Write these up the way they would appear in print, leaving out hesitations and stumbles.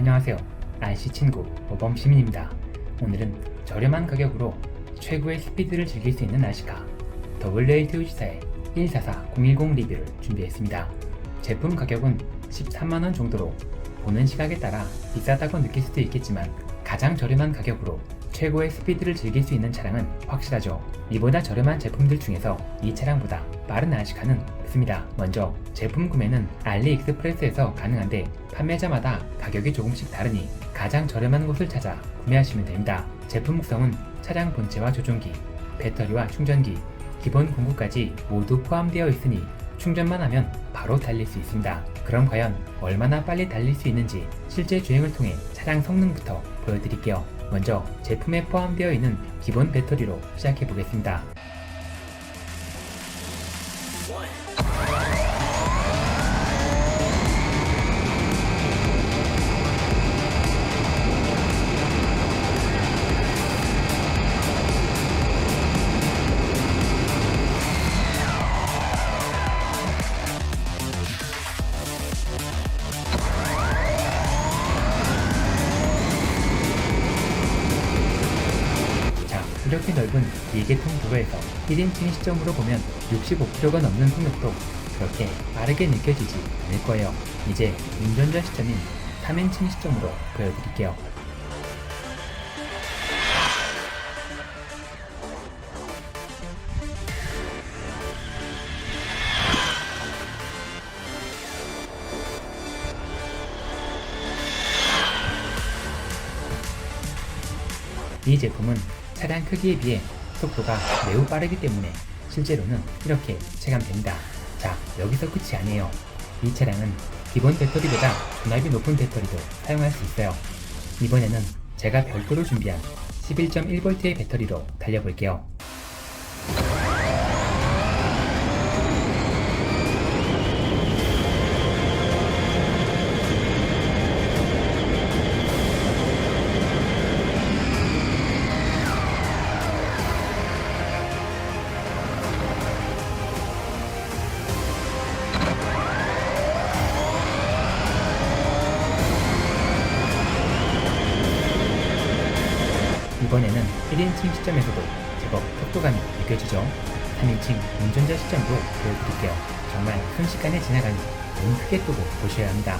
안녕하세요. 날씨 친구 모범시민입니다. 오늘은 저렴한 가격으로 최고의 스피드를 즐길 수 있는 날씨카 WA 토요지사의 144010 리뷰를 준비했습니다. 제품 가격은 13만원 정도로 보는 시각에 따라 비싸다고 느낄 수도 있겠지만 가장 저렴한 가격으로 최고의 스피드를 즐길 수 있는 차량은 확실하죠. 이보다 저렴한 제품들 중에서 이 차량보다 빠른 RC카는 없습니다. 먼저 제품 구매는 알리익스프레스에서 가능한데 판매자마다 가격이 조금씩 다르니 가장 저렴한 곳을 찾아 구매하시면 됩니다. 제품 구성은 차량 본체와 조종기, 배터리와 충전기, 기본 공구까지 모두 포함되어 있으니 충전만 하면 바로 달릴 수 있습니다. 그럼 과연 얼마나 빨리 달릴 수 있는지 실제 주행을 통해 차량 성능부터 보여드릴게요. 먼저 제품에 포함되어 있는 기본 배터리로 시작해 보겠습니다. 이렇게 넓은 2개통 도로에서 1인칭 시점으로 보면 65km가 넘는 속력도 그렇게 빠르게 느껴지지 않을 거예요. 이제 운전자 시점인 3인칭 시점으로 보여드릴게요. 이 제품은 차량 크기에 비해 속도가 매우 빠르기 때문에 실제로는 이렇게 체감됩니다. 자, 여기서 끝이 아니에요. 이 차량은 기본 배터리보다 전압이 높은 배터리도 사용할 수 있어요. 이번에는 제가 별도로 준비한 11.1V의 배터리로 달려볼게요. 이번에는 1인칭 시점에서도 제법 속도감이 느껴지죠. 3인칭 운전자 시점도 보여드릴게요. 정말 순식간에 지나가니 눈 크게 뜨고 보셔야 합니다.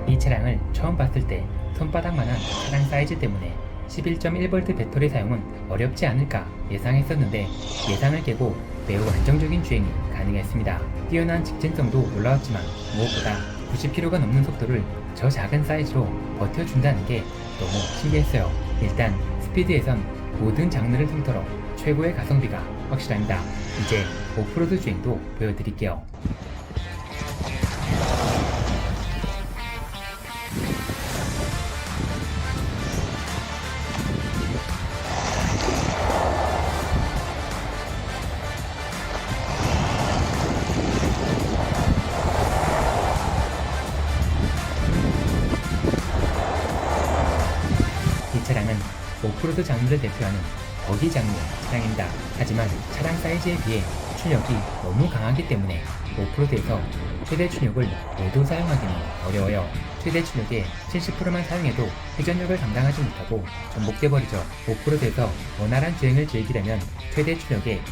이 차량을 처음 봤을 때 손바닥만한 차량 사이즈 때문에 11.1V 배터리 사용은 어렵지 않을까 예상했었는데 예상을 깨고 매우 안정적인 주행이 가능했습니다. 뛰어난 직진성도 놀라웠지만 무엇보다 90km가 넘는 속도를 저 작은 사이즈로 버텨준다는 게 너무 신기했어요. 일단 스피드에선 모든 장르를 통틀어 최고의 가성비가 확실합니다. 이제 오프로드 주행도 보여드릴게요. 이 차량은 오프로드 장르를 대표하는 버기 장르의 차량입니다. 하지만 차량 사이즈에 비해 출력이 너무 강하기 때문에 오프로드에서 최대 출력을 모두 사용하기는 어려워요. 최대 출력의 70%만 사용해도 회전력을 감당하지 못하고 전복돼 버리죠. 오프로드에서 원활한 주행을 즐기려면 최대 출력의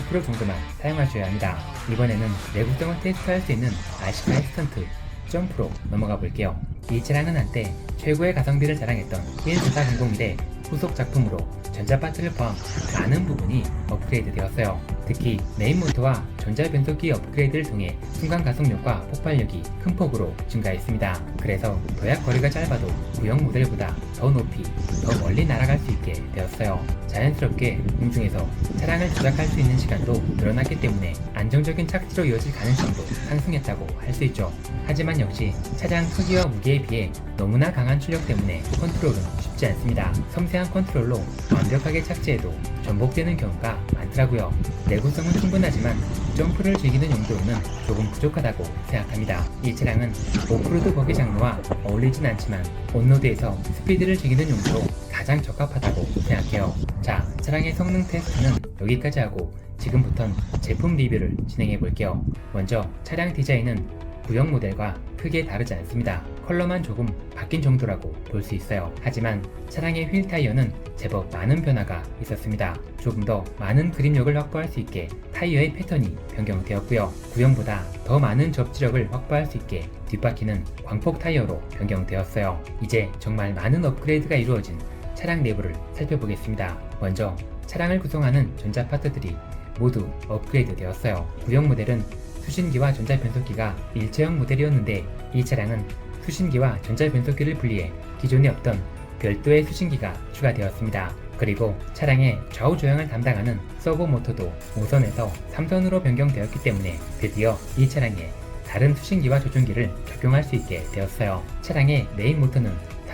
50% 정도만 사용하셔야 합니다. 이번에는 내구성을 테스트할 수 있는 RC카의 스턴트 점프로 넘어가 볼게요. 이 차량은 한때 최고의 가성비를 자랑했던 14400의 후속 작품으로 전자파트를 포함 많은 부분이 업그레이드 되었어요. 특히 메인 모터와 전자변속기 업그레이드를 통해 순간 가속력과 폭발력이 큰 폭으로 증가했습니다. 그래서 도약 거리가 짧아도 구형 모델보다 더 높이, 더 멀리 날아갈 수 있게 되었어요. 자연스럽게 공중에서 차량을 조작할 수 있는 시간도 늘어났기 때문에 안정적인 착지로 이어질 가능성도 상승했다고 할 수 있죠. 하지만 역시 차량 크기와 무게에 비해 너무나 강한 출력 때문에 컨트롤은 쉽지 않습니다. 섬세한 컨트롤로 완벽하게 착지해도 전복되는 경우가 많더라고요. 내구성은 충분하지만 점프를 즐기는 용도로는 조금 부족하다고 생각합니다. 이 차량은 오프로드 버기 장르와 어울리진 않지만 온로드에서 스피드를 즐기는 용도로 가장 적합하다고 생각해요. 자, 차량의 성능 테스트는 여기까지 하고 지금부턴 제품 리뷰를 진행해 볼게요. 먼저 차량 디자인은 구형 모델과 크게 다르지 않습니다. 컬러만 조금 바뀐 정도라고 볼 수 있어요. 하지만 차량의 휠 타이어는 제법 많은 변화가 있었습니다. 조금 더 많은 그립력을 확보할 수 있게 타이어의 패턴이 변경되었고요. 구형보다 더 많은 접지력을 확보할 수 있게 뒷바퀴는 광폭 타이어로 변경되었어요. 이제 정말 많은 업그레이드가 이루어진 차량 내부를 살펴보겠습니다. 먼저 차량을 구성하는 전자 파트들이 모두 업그레이드 되었어요. 구형 모델은 수신기와 전자변속기가 일체형 모델이었는데 이 차량은 수신기와 전자변속기를 분리해 기존에 없던 별도의 수신기가 추가되었습니다. 그리고 차량의 좌우 조향을 담당하는 서버 모터도 5선에서 3선으로 변경되었기 때문에 드디어 이 차량에 다른 수신기와 조종기를 적용할 수 있게 되었어요. 차량의 메인 모터는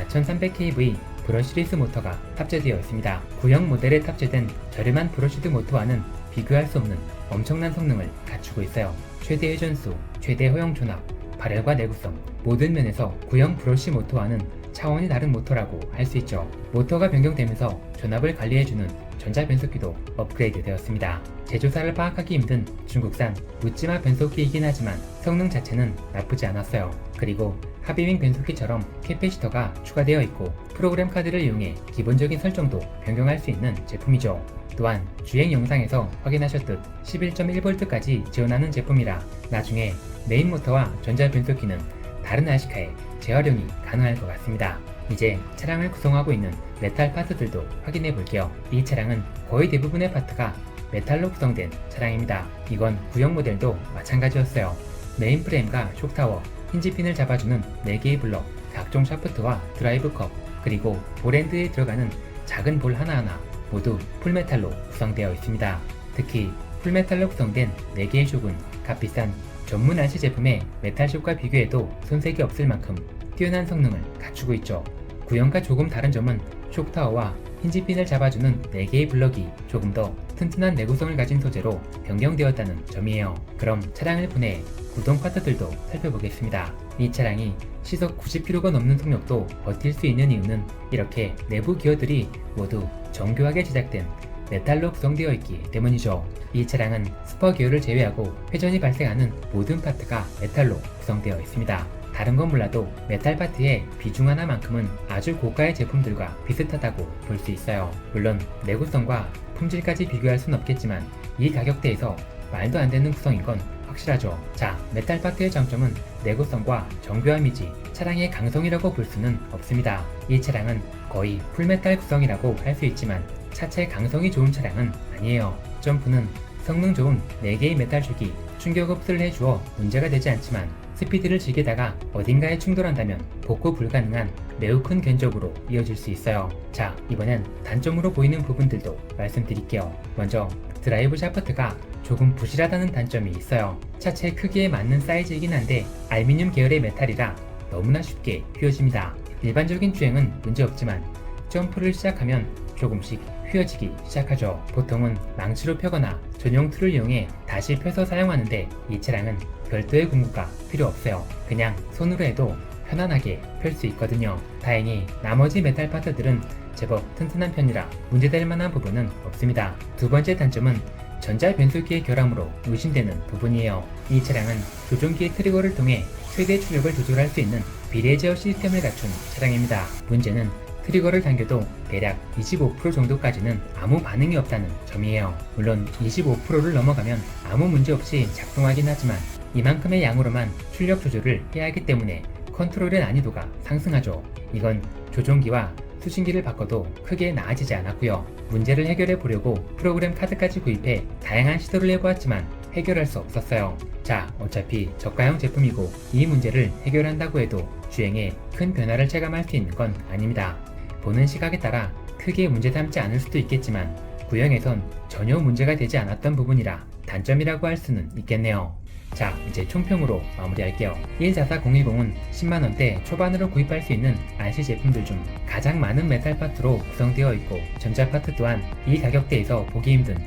4300kV 브러시리스 모터가 탑재되어 있습니다. 구형 모델에 탑재된 저렴한 브러시드 모터와는 비교할 수 없는 엄청난 성능을 갖추고 있어요. 최대 회전수, 최대 허용 존합, 발열과 내구성, 모든 면에서 구형 브러쉬 모터와는 차원이 다른 모터라고 할 수 있죠. 모터가 변경되면서 존합을 관리해주는 전자변속기도 업그레이드 되었습니다. 제조사를 파악하기 힘든 중국산 묻지마 변속기이긴 하지만 성능 자체는 나쁘지 않았어요. 그리고 하비윙 변속기처럼 캐패시터가 추가되어 있고 프로그램 카드를 이용해 기본적인 설정도 변경할 수 있는 제품이죠. 또한 주행 영상에서 확인하셨듯 11.1V까지 지원하는 제품이라 나중에 메인 모터와 전자 변속기는 다른 아시카에 재활용이 가능할 것 같습니다. 이제 차량을 구성하고 있는 메탈 파트들도 확인해 볼게요. 이 차량은 거의 대부분의 파트가 메탈로 구성된 차량입니다. 이건 구형 모델도 마찬가지였어요. 메인 프레임과 촉타워, 힌지핀을 잡아주는 4개의 블럭, 각종 샤프트와 드라이브 컵, 그리고 볼엔드에 들어가는 작은 볼 하나하나 모두 풀메탈로 구성되어 있습니다. 특히 풀메탈로 구성된 4개의 숍은 값비싼 전문 RC 제품의 메탈숍과 비교해도 손색이 없을 만큼 뛰어난 성능을 갖추고 있죠. 구형과 조금 다른 점은 촉타워와 힌지핀을 잡아주는 4개의 블럭이 조금 더 튼튼한 내구성을 가진 소재로 변경되었다는 점이에요. 그럼 차량을 분해 구동 파트들도 살펴보겠습니다. 이 차량이 시속 90km가 넘는 속력도 버틸 수 있는 이유는 이렇게 내부 기어들이 모두 정교하게 제작된 메탈로 구성되어 있기 때문이죠. 이 차량은 스퍼 기어를 제외하고 회전이 발생하는 모든 파트가 메탈로 구성되어 있습니다. 다른 건 몰라도 메탈 파트의 비중 하나만큼은 아주 고가의 제품들과 비슷하다고 볼 수 있어요. 물론 내구성과 품질까지 비교할 순 없겠지만 이 가격대에서 말도 안 되는 구성인 건 확실하죠. 자, 메탈 파트의 장점은 내구성과 정교함이지 차량의 강성이라고 볼 수는 없습니다. 이 차량은 거의 풀메탈 구성이라고 할 수 있지만 차체 강성이 좋은 차량은 아니에요. 점프는 성능 좋은 4개의 메탈 축이 충격 흡수를 해주어 문제가 되지 않지만 스피드를 즐기다가 어딘가에 충돌한다면 복구 불가능한 매우 큰 견적으로 이어질 수 있어요. 자, 이번엔 단점으로 보이는 부분들도 말씀드릴게요. 먼저 드라이브 샤프트가 조금 부실하다는 단점이 있어요. 차체 크기에 맞는 사이즈이긴 한데 알루미늄 계열의 메탈이라 너무나 쉽게 휘어집니다. 일반적인 주행은 문제없지만 점프를 시작하면 조금씩 휘어지기 시작하죠. 보통은 망치로 펴거나 전용 툴을 이용해 다시 펴서 사용하는데 이 차량은 별도의 공구가 필요 없어요. 그냥 손으로 해도 편안하게 펼 수 있거든요. 다행히 나머지 메탈 파트들은 제법 튼튼한 편이라 문제될 만한 부분은 없습니다. 두 번째 단점은 전자 변속기의 결함으로 의심되는 부분이에요. 이 차량은 조종기의 트리거를 통해 최대 출력을 조절할 수 있는 비례 제어 시스템을 갖춘 차량입니다. 문제는 트리거를 당겨도 대략 25% 정도까지는 아무 반응이 없다는 점이에요. 물론 25%를 넘어가면 아무 문제 없이 작동하긴 하지만 이만큼의 양으로만 출력 조절을 해야 하기 때문에 컨트롤의 난이도가 상승하죠. 이건 조종기와 수신기를 바꿔도 크게 나아지지 않았고요. 문제를 해결해 보려고 프로그램 카드까지 구입해 다양한 시도를 해보았지만 해결할 수 없었어요. 자, 어차피 저가형 제품이고 이 문제를 해결한다고 해도 주행에 큰 변화를 체감할 수 있는 건 아닙니다. 보는 시각에 따라 크게 문제 삼지 않을 수도 있겠지만 구형에선 전혀 문제가 되지 않았던 부분이라 단점이라고 할 수는 있겠네요. 자, 이제 총평으로 마무리할게요. 144-010은 10만원대 초반으로 구입할 수 있는 RC 제품들 중 가장 많은 메탈 파트로 구성되어 있고 전자 파트 또한 이 가격대에서 보기 힘든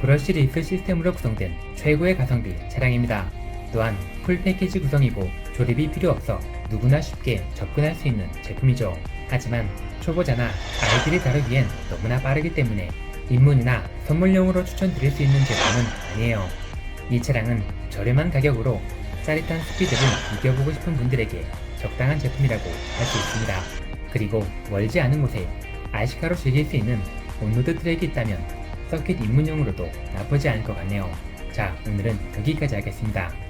브러쉬 리필 시스템으로 구성된 최고의 가성비 차량입니다. 또한 풀 패키지 구성이고 조립이 필요 없어 누구나 쉽게 접근할 수 있는 제품이죠. 하지만 초보자나 아이들이 다루기엔 너무나 빠르기 때문에 입문이나 선물용으로 추천드릴 수 있는 제품은 아니에요. 이 차량은 저렴한 가격으로 짜릿한 스피드를 이겨보고 싶은 분들에게 적당한 제품이라고 할 수 있습니다. 그리고 멀지 않은 곳에 RC카로 즐길 수 있는 온로드 트랙이 있다면 서킷 입문용으로도 나쁘지 않을 것 같네요. 자, 오늘은 여기까지 하겠습니다.